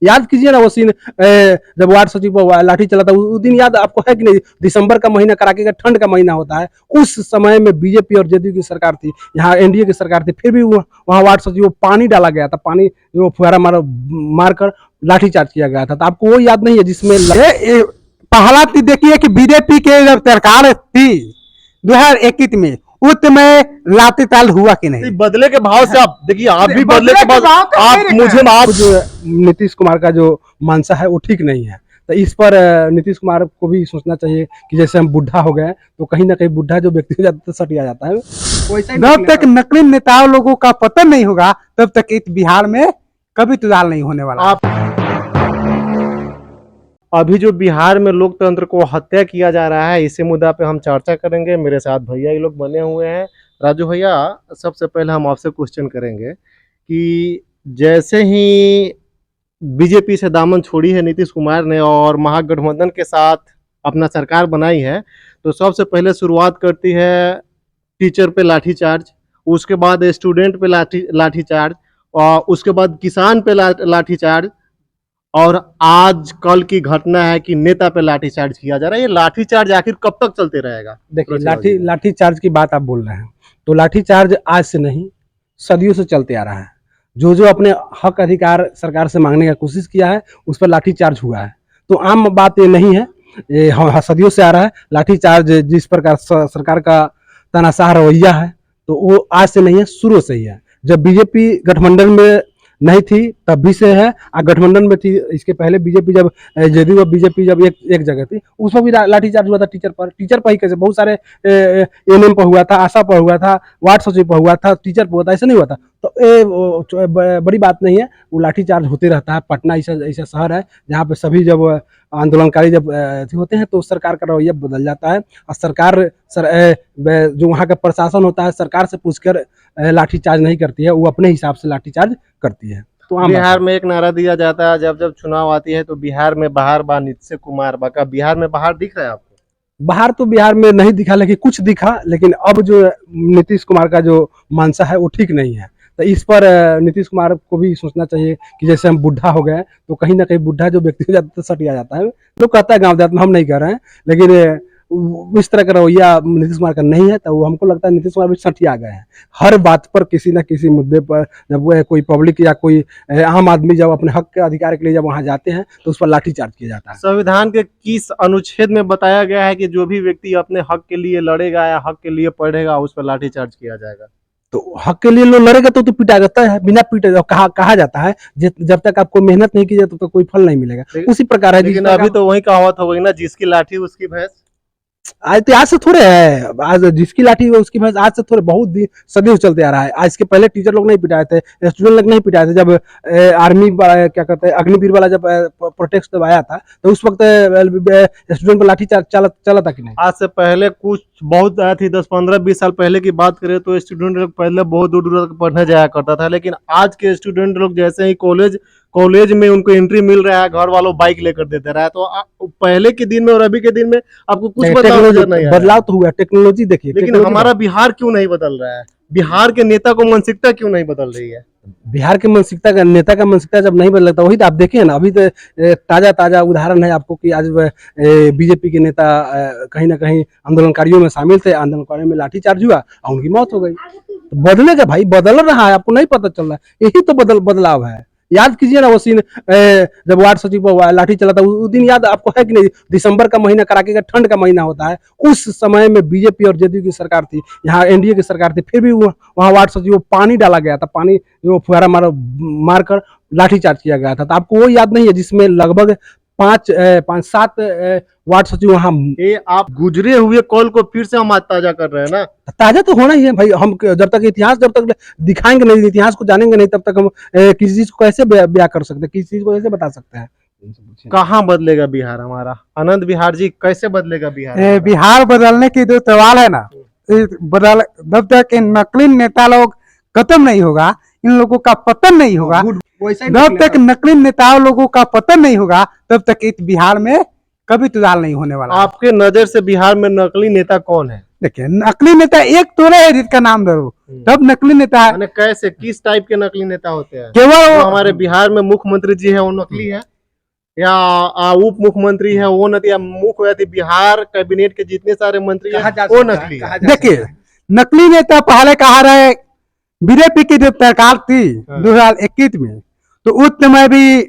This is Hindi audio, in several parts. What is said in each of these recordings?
याद कीजिए ना वो सीन, जब वार्ड सचिव पर लाठी चला था उस दिन, याद आपको है कि नहीं? दिसंबर का महीना, कड़ाके का ठंड का महीना होता है। उस समय में बीजेपी और जेडीयू की सरकार थी, यहाँ एनडीए की सरकार थी, फिर भी वहाँ वार्ड सचिव को पानी डाला गया था, पानी जो फुहारा मारकर लाठीचार्ज किया गया था। तो आपको वो याद नहीं है जिसमें पहला तो देखिए कि बीजेपी के जब सरकार थी 2021 में, उस समय लाठी चार्ज हुआ कि नहीं? बदले के भाव से आप देखिए, आप भी बदले के बाद आप मुझे आप जो नीतीश कुमार का जो मानसा है वो ठीक नहीं है। तो इस पर नीतीश कुमार को भी सोचना चाहिए कि जैसे हम बुढ़ा हो गए तो कहीं ना कहीं बुढ़ा जो व्यक्ति हो जाता है सट जाता है। जब तक नकली नेताओं लोगों का पतन नहीं होगा तब तक इस बिहार में कभी सुधार नहीं होने वाला। अभी जो बिहार में लोकतंत्र को हत्या किया जा रहा है, इसी मुद्दा पे हम चर्चा करेंगे। मेरे साथ भैया ये लोग बने हुए हैं। राजू भैया, सबसे पहले हम आपसे क्वेश्चन करेंगे कि जैसे ही बीजेपी से दामन छोड़ी है नीतीश कुमार ने और महागठबंधन के साथ अपना सरकार बनाई है, तो सबसे पहले शुरुआत करती है टीचर पे लाठीचार्ज, उसके बाद स्टूडेंट पे लाठीचार्ज, और उसके बाद किसान पे लाठीचार्ज, और आज कल की घटना है कि नेता पे लाठीचार्ज किया जा रहा है। ये लाठीचार्ज आखिर कब तक चलते रहेगा? देखिए, लाठी चार्ज की बात आप बोल रहे हैं, तो लाठी चार्ज आज से नहीं, सदियों से चलते आ रहा है। जो जो अपने हक अधिकार सरकार से मांगने का कोशिश किया है उस पर लाठी चार्ज हुआ है। तो आम बात ये नहीं है, ये सदियों से आ रहा है। लाठी चार्ज जिस प्रकार सरकार का तानाशाह रवैया है, तो वो आज से नहीं है, शुरू से ही है। जब बीजेपी गठबंधन में नहीं थी तब भी से है, और गठबंधन में थी इसके पहले बीजेपी, जब जेडीयू और बीजेपी जब एक जगह थी उस पर भी लाठीचार्ज हुआ था। टीचर पर ही कैसे, बहुत सारे एएनएम पर हुआ था, आशा पर हुआ था, वार्ड सचिव पर हुआ था, टीचर पर हुआ था, ऐसा नहीं हुआ था। तो बड़ी बात नहीं है, वो लाठीचार्ज होते रहता है। पटना ऐसा शहर है जहाँ पे सभी जब आंदोलनकारी जब होते हैं तो सरकार का रवैया बदल जाता है, और सरकार जो वहाँ का प्रशासन होता है सरकार से पूछकर लाठीचार्ज नहीं करती है, वो अपने हिसाब से लाठीचार्ज करती है। तो बिहार में एक नारा दिया जाता है, जब जब चुनाव आती है तो बिहार में बाहर बा नीतीश कुमार बा। का बिहार में बाहर दिख रहा है आपको? बाहर तो बिहार में नहीं दिखा, लेकिन कुछ दिखा। लेकिन अब जो नीतीश कुमार का जो मानसा है वो ठीक नहीं है। तो इस पर नीतीश कुमार को भी सोचना चाहिए कि जैसे हम बुढ़ा हो गए तो कहीं ना कहीं बुढ़ा जो व्यक्ति हो जाता है सट जाता है। लोग कहता है गाँव देहात में, हम नहीं कह रहे हैं, लेकिन इस तरह का रवैया नीतीश कुमार का नहीं है। तो वो हमको लगता है नीतीश कुमार भी सठिया गए हैं। हर बात पर किसी न किसी मुद्दे पर जब वो कोई पब्लिक या कोई आम आदमी जब अपने हक के अधिकार के लिए जब वहां जाते हैं तो उस पर लाठीचार्ज किया जाता है। संविधान के किस अनुच्छेद में बताया गया है कि जो भी व्यक्ति अपने हक के लिए लड़ेगा या हक के लिए पढ़ेगा उस पर लाठीचार्ज किया जाएगा? तो हक के लिए लोग लड़ेगा तो पिटा जाता है, बिना पीटे कहा जाता है जब तक आपको मेहनत नहीं की जाए तब तक कोई फल नहीं मिलेगा। उसी प्रकार है। लेकिन अभी तो वही कहावत हो गई ना, जिसकी लाठी उसकी भैंस। आज तो आज से थोड़े है, आज जिसकी लाठी है उसकी भैंस, आज से थोड़े बहुत सदियों चलते आ रहा है। आज के पहले टीचर लोग नहीं पिटाए थे, स्टूडेंट लोग नहीं पिटाए थे। जब आर्मी क्या कहते हैं अग्निवीर वाला जब प्रोटेस्ट जब आया था तो उस वक्त स्टूडेंट पर लाठी चला था कि नहीं? आज से पहले कुछ बहुत आया थी, 10-15-20 साल पहले की बात करें तो स्टूडेंट लोग पहले बहुत दूर दूर तक पढ़ने जाया करता था। लेकिन आज के स्टूडेंट लोग जैसे ही कॉलेज में उनको एंट्री मिल रहा है, घर वालों बाइक लेकर देते रहा है। तो पहले के दिन में और अभी के दिन में आपको कुछ बदलाव तो हुआ, टेक्नोलॉजी देखिए। लेकिन हमारा बिहार क्यों नहीं बदल रहा है? बिहार के नेता को मानसिकता क्यों नहीं बदल रही है? बिहार के मानसिकता का नेता का मानसिकता जब नहीं बदलता, वही तो आप देखिए ना। अभी तो ताजा उदाहरण है आपको कि आज बीजेपी के नेता कहीं ना कहीं आंदोलनकारियों में शामिल थे, आंदोलनकारियों में लाठीचार्ज हुआ और उनकी मौत हो गई। तो बदलेगा भाई, बदल रहा है, आपको नहीं पता चल रहा है। यही तो बदलाव है। याद कीजिए ना वो सीन, जब वार्ड सचिव पर लाठी चला था उस दिन, याद आपको है कि नहीं? दिसंबर का महीना, कड़ाके का ठंड का महीना होता है। उस समय में बीजेपी और जेडीयू की सरकार थी, यहाँ एनडीए की सरकार थी, फिर भी वहाँ वार्ड सचिव को पानी डाला गया था, पानी जो फुहारा मारकर लाठीचार्ज किया गया था। तो आपको वो याद नहीं है जिसमें लगभग 5-7 वार्ड सचिव वहाँ। आप गुजरे हुए कॉल को फिर से हम आज ताजा कर रहे हैं ना? ताजा तो होना ही है भाई। हम जब तक दिखाएंगे नहीं, इतिहास को जानेंगे नहीं, तब तक हम किसी चीज को कैसे ब्याह कर सकते हैं, किसी चीज को कैसे बता सकते हैं? कहाँ बदलेगा बिहार हमारा? आनंद बिहार जी, कैसे बदलेगा बिहार? बिहार बदलने की जो सवाल है ना, जब तक इन नकली नेता लोग खत्म नहीं होगा, इन लोगों का पतन नहीं होगा, जब तक नकली नेताओं लोगों का पतन नहीं होगा तब तक इस बिहार में कभी सुधार नहीं होने वाला। आपके नजर से बिहार में नकली नेता कौन है? देखिए नकली नेता एक तो है जिसका नाम धरो तब नकली नेता है। माने कैसे, किस टाइप के नकली नेता होते हैं? केवल जो हमारे बिहार में मुख्यमंत्री जी है वो नकली है, या उप मुख्यमंत्री है वो नकली, या मुख्य बिहार कैबिनेट के जितने सारे मंत्री हैं वो नकली है? देखिए नकली नेता पहले कहा रहे, बीजेपी की जब सरकार थी 2021 में, तो उस समय भी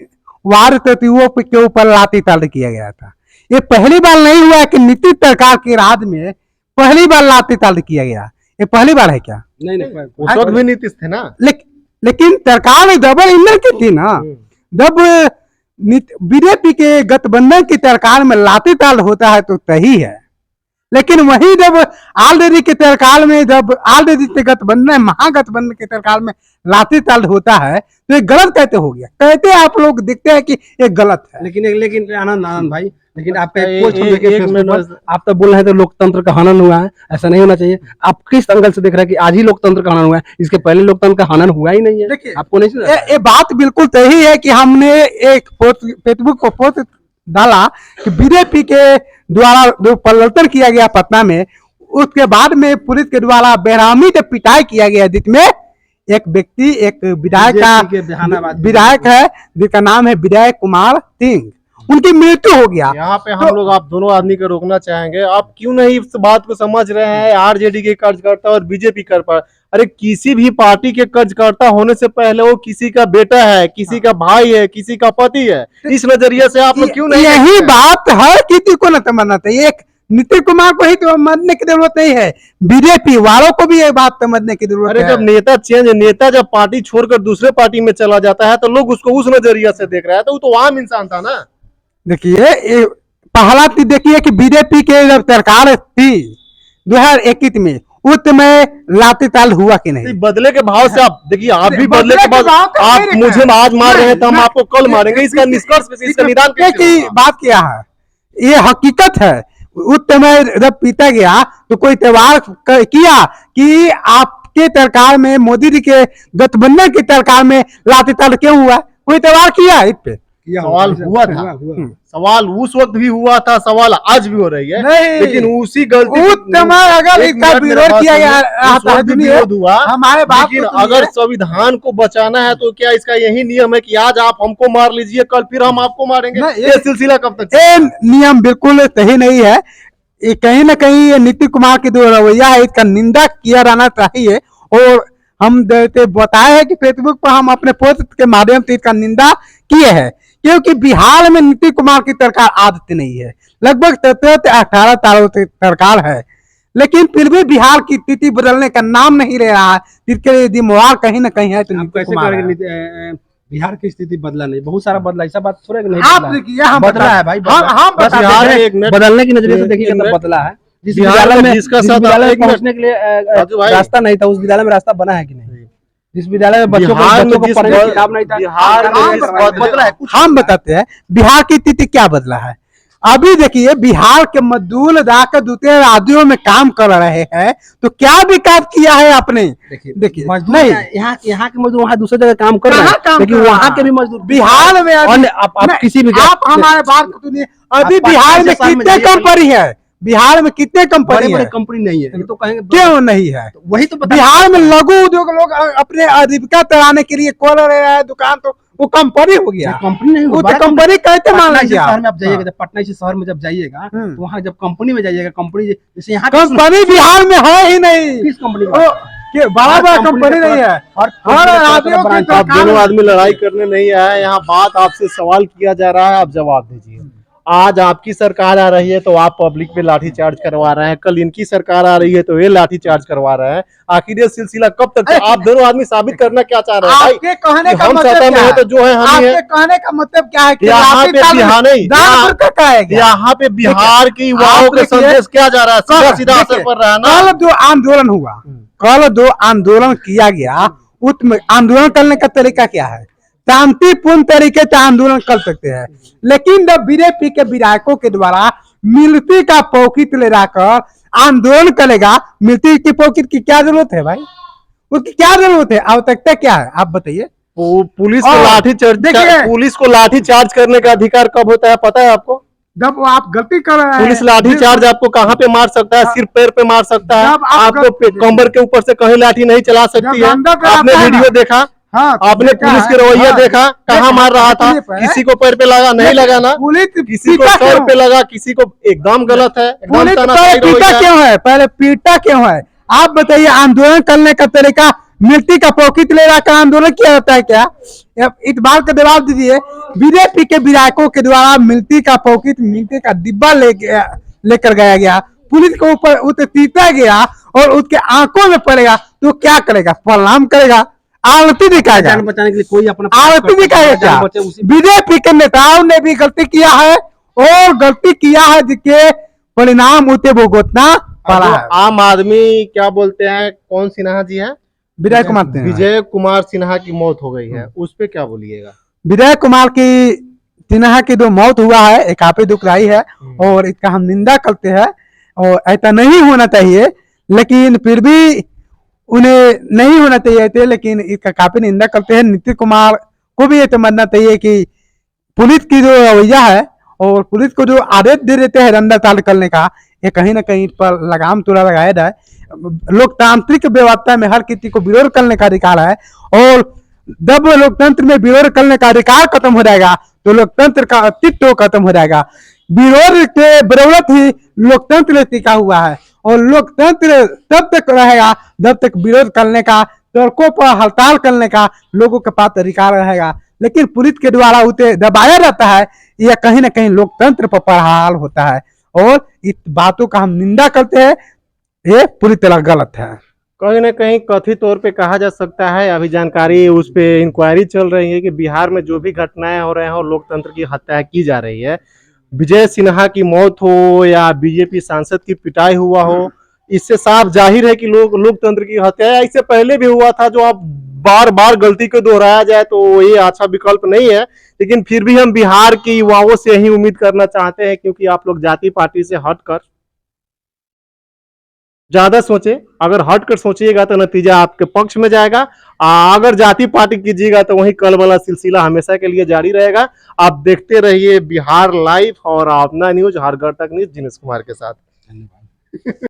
वार्ड तत्वों के ऊपर लाठीचार्ज किया गया था। ये पहली बार नहीं हुआ कि नीतीश सरकार के राज में पहली बार लाठीचार्ज किया गया, ये पहली बार है क्या? नहीं उस वक्त भी नीतीश थे ना। लेकिन सरकार डबल इंजन की थी ना, जब बीजेपी के गठबंधन की सरकार में लाठीचार्ज होता है तो सही है, लेकिन वही जब ऑलरेडी के सरकार में, जब ऑलरेडी से गठबंधन महागठबंधन के सरकार में लाठीचार्ज होता है तो ये गलत कैसे हो गया? कहते आप लोग देखते हैं कि ये गलत है। लेकिन आनंद भाई, लेकिन आपका एक- पोस्ट एक- देखे एक फेसबुक मिनट पर, आप तो बोल रहे हैं तो लोकतंत्र का हनन हुआ है, ऐसा नहीं होना चाहिए। आप किस एंगल से देख रहे हैं कि आज ही लोकतंत्र का हनन हुआ है? इसके पहले लोकतंत्र का हनन हुआ ही नहीं है। देखिए, आपको नहीं सुना? ये बात बिल्कुल सही है कि हमने एक पोस्ट फेसबुक पर पोस्ट डाला कि बीजेपी के द्वारा जो प्रदर्शन किया गया पटना में, उसके बाद में पुलिस के द्वारा बेरहमी से पिटाई किया गया, जिसमें एक व्यक्ति, एक विधायक बीजेपी के जहानाबाद का विधायक है जिसका नाम है विजय कुमार सिंह, उनकी मृत्यु हो गया। यहाँ पे हम लोग आप दोनों आदमी को रोकना चाहेंगे। आप क्यों नहीं इस बात को समझ रहे हैं? आरजेडी के कार्यकर्ता और बीजेपी कार्यकर्ता, अरे किसी भी पार्टी के कार्यकर्ता होने से पहले वो किसी का बेटा है, किसी का भाई है, किसी का पति है। इस नजरिए से आप लोग क्यों नहीं यही देखते हैं? बात हर किसी को न समझना चाहिए। एक नीतीश कुमार को ही तो समझने की जरूरत नहीं है, बीजेपी वालों को भी ये बात समझने की जरूरत अरे है। जब नेता जब पार्टी छोड़कर दूसरे पार्टी में चला जाता है तो लोग उसको उस नजरिया से देख रहे हैं, तो वो तो आम इंसान था ना। देखिए ये पहला चीज देखिए कि बीजेपी के जब सरकार थी 2021 में, उस समय लाठीचार्ज हुआ कि नहीं? बदले के भाव से आप देखिए, आप भी बदले बदले के के बाद भाव तो आप नहीं मुझे रखा है। आज मार रहे हैं तो हम नहीं, आपको कल मारेंगे। इसका निष्कर्ष, इसका निदान ये कैसे की होगा? बात क्या है, ये हकीकत है। उस समय जब पीटा गया तो कोई त्योहार किया कि आपके सरकार में, मोदी जी के गठबंधन की सरकार में लाठीचार्ज क्यों हुआ? कोई त्योहार किया इस पे? सवाल हुआ था, सवाल उस वक्त भी हुआ था, सवाल आज भी हो रही है। नहीं, लेकिन उसी गलती उस समय अगर एक इसका मिनट मेरा विरोध बात किया गया सुनिए। उस वक्त भी सुनिए, विरोध हुआ, हमारे बात लेकिन को सुनिए। अगर संविधान को बचाना है तो क्या इसका यही नियम है कि आज आप हमको मार लीजिए, कल फिर हम आपको मारेंगे? नहीं, ये सिलसिला कब तक? ये नियम बिल्कुल सही नहीं है। ये कहीं ना कहीं ये नीतीश कुमार की जो रवैया है, इसका निंदा किया जाना चाहिए। और हम जैसे बताए हैं कि फेसबुक पर हम अपने पोस्ट के माध्यम से इसका निंदा किए हैं, क्योंकि बिहार में नीतीश कुमार की सरकार आज से नहीं है, लगभग 17 से 18 सालों से सरकार है, लेकिन फिर भी बिहार की स्थिति बदलने का नाम नहीं ले रहा है, जिसके लिए जिम्मेवार कहीं ना कहीं है तो आप नीतीश कैसे कुमार है। करेंगे? बिहार की स्थिति बदला नहीं, बहुत सारा बदला, ऐसा बात थोड़ा कि नहीं आप बदला है। देखिए, हम बदला बता- है भाई, हम बस बताते बिहार हैं। में एक मिनट, बदलने की नजरिए से एक देखिए मिनट। तो बदला है। जिस बिहार विद्यालय में में जिसका जिस साथ विद्यालय में एक मिनट। पहुंचने के लिए राजू भाई, रास्ता नहीं था, उस विद्यालय में रास्ता बना है कि नहीं? जिस विद्यालय में बच्चों बिहार में को जिस पढ़ने की बद- किताब नहीं था, बिहार में हम जिस बदला है, कुछ हम बताते हैं बिहार की स्थिति क्या बदला है। अभी देखिए, बिहार के मजदूर जाकर दूसरे राज्यों में काम कर रहे हैं, तो क्या विकास किया है आपने? देखिए मजदूर नहीं, यहाँ के मजदूर वहाँ दूसरी जगह काम कर रहे कहाँ हैं, काम लेकिन कर रहा वहाँ है? के भी मजदूर बिहार में अभी- अन्य आप नहीं, किसी भी आप हमारे बात को सुनिए। अभी आप बिहार में 5 साल में कितने जाइए, कंपनी है? बिहार में कितने बड़े कंपनी बड़े है? कंपनी नहीं है, ये तो कहेंगे क्यों नहीं है? वही तो बता- बिहार में लघु उद्योग लोग अपने आजीविका चलाने के लिए खोल रहे हैं दुकान, तो वो कंपनी हो गया। कंपनी नहीं, वो बड़ा तो कंपनी कैसे मान पटना लेंगे जैसे आप? शहर में आप जाइएगा, जब पटना जैसे शहर में जब जाइएगा तो वहाँ जब कंपनी में जाइएगा, कंपनी जैसे यहाँ कंपनी बिहार में है ही नहीं। किस कंपनी ओ, के बड़ा बड़ा कंपनी नहीं है। और हर राज्यों के आप दोनों आदमी लड़ाई करने नहीं आए, यहाँ बात आपसे सवाल किया जा रहा है, आप जवाब दीजिए। आज आपकी सरकार आ रही है तो आप पब्लिक पे लाठी चार्ज करवा रहे हैं, कल इनकी सरकार आ रही है तो ये लाठी चार्ज करवा रहे हैं। आखिर ये सिलसिला कब तक? आप दोनों आदमी साबित करना क्या चाह रहे हैं भाई? आपके कहने का हम मतलब सत्ता में क्या है है? तो जो है हम ही आपके है। कहने का मतलब क्या है कि यहाँ पे लाठी बिहार नहीं, दान यहाँ- भर का कहेगा। यहाँ पे बिहार की युवाओं आप का देखिए, संदेश क्या जा रहा है? सीधा सीधा असर देखिए, पड़ रहा है ना। कल जो आंदोलन हुआ, कल जो आंदोलन किया गया, उसमें आंदोलन करने का तरीका क्या है? शांतिपूर्ण तरीके से आंदोलन कर सकते हैं, लेकिन जब बीजेपी के विधायकों के द्वारा मिलिट्री का पॉकेट ले जाकर आंदोलन करेगा, मिलिट्री की पॉकेट की क्या जरूरत है भाई? उसकी क्या जरूरत है? आवश्यकता क्या है आप बताइए? पुलिस को और लाठी चार्ज, देखिए- पुलिस को लाठी चार्ज करने का अधिकार कब होता है पता है आपको? जब वो आप गलती कर रहे हैं, पुलिस लाठी चार्ज आपको कहाँ पे मार सकता है? सिर्फ पैर पे मार सकता है। जब आप आपको कमर के ऊपर से कहीं लाठी नहीं चला सकती जब है। अंदर पे आपने आता है वीडियो देखा, हाँ, आपने देखा पुलिस है, के रवैया हाँ, देखा, कहाँ मार रहा था? पुलिस पे- किसी को पैर पे लगा, नहीं लगा ना? पुलिस किसी को पीटा सर क्यों? पे लगा, किसी को एकदम गलत है, एकदम पुलिस तानाशाही पहले पीटा रवैया। क्यों है? पहले पीटा क्यों है? आप बताइए, आंदोलन करने का तरीका मिट्टी का पॉकेट ले रखा आंदोलन किया जाता है क्या? इस बात का जवाब दीजिए। बीजेपी के विधायकों के द्वारा मिट्टी का पॉकेट, मिट्टी का डिब्बा लेकर गया गया, पुलिस के ऊपर उसे पीटा गया और उसके आंखों में पड़ेगा तो क्या करेगा? प्रणाम करेगा, आरती दिखाएगा, जान बचाने के लिए कोई अपना आरती दिखाएगा क्या? जान बचे उसी बीजेपी के नेताओं ने भी गलती किया है और गलती किया है जिसके परिणाम उसे भुगतना पड़ा जो है। आम आदमी क्या बोलते हैं, कौन सिन्हा जी है? विजय कुमार सिन्हा। विजय कुमार सिन्हा की मौत हो गई है, उस पे क्या बोलिएगा? विजय कुमार की सिन्हा की जो मौत हुआ है, एक काफी दुखदाई है और इसका हम निंदा करते हैं और ऐसा नहीं होना चाहिए, लेकिन फिर भी उन्हें नहीं होना चाहिए थे, लेकिन इसका काफी निंदा करते हैं। नीतीश कुमार को भी ये समझना चाहिए कि पुलिस की जो रवैया है और पुलिस को जो आदेश दे देते हैं रंडाताल करने का, ये कहीं ना कहीं इस पर लगाम थोड़ा लगाया जाए। लोकतांत्रिक व्यवस्था में हर किसी को विरोध करने का अधिकार है और जब लोकतंत्र में विरोध करने का अधिकार खत्म हो जाएगा तो लोकतंत्र का अस्तित्व खत्म हो जाएगा। विरोध के बदौलत ही लोकतंत्र टिका हुआ है और लोकतंत्र तब तक रहेगा जब तक विरोध करने का, सड़कों पर हड़ताल करने का लोगों के पास अधिकार रहेगा। लेकिन पुलिस के द्वारा उसे दबाया जाता है, यह कहीं ना कहीं लोकतंत्र पर प्रहार होता है और इस बातों का हम निंदा करते हैं। ये पूरी तरह गलत है। कहीं ना कहीं कथित तौर पे कहा जा सकता है, अभी जानकारी उस पे इंक्वायरी चल रही है कि बिहार में जो भी घटनाएं हो रहे हैं और लोकतंत्र की हत्या की जा रही है, विजय सिन्हा की मौत हो या बीजेपी सांसद की पिटाई हुआ हो, इससे साफ जाहिर है कि लोकतंत्र की हत्या इससे पहले भी हुआ था। जो अब बार बार गलती को दोहराया जाए तो ये अच्छा विकल्प नहीं है, लेकिन फिर भी हम बिहार के युवाओं से ही उम्मीद करना चाहते हैं, क्योंकि आप लोग जाति पार्टी से हटकर ज्यादा सोचे। अगर हटकर सोचिएगा तो नतीजा आपके पक्ष में जाएगा, अगर जाति पार्टी कीजिएगा तो वही कल वाला सिलसिला हमेशा के लिए जारी रहेगा। आप देखते रहिए बिहार लाइव और अपना न्यूज, हर घर तक न्यूज, जिनेश कुमार के साथ।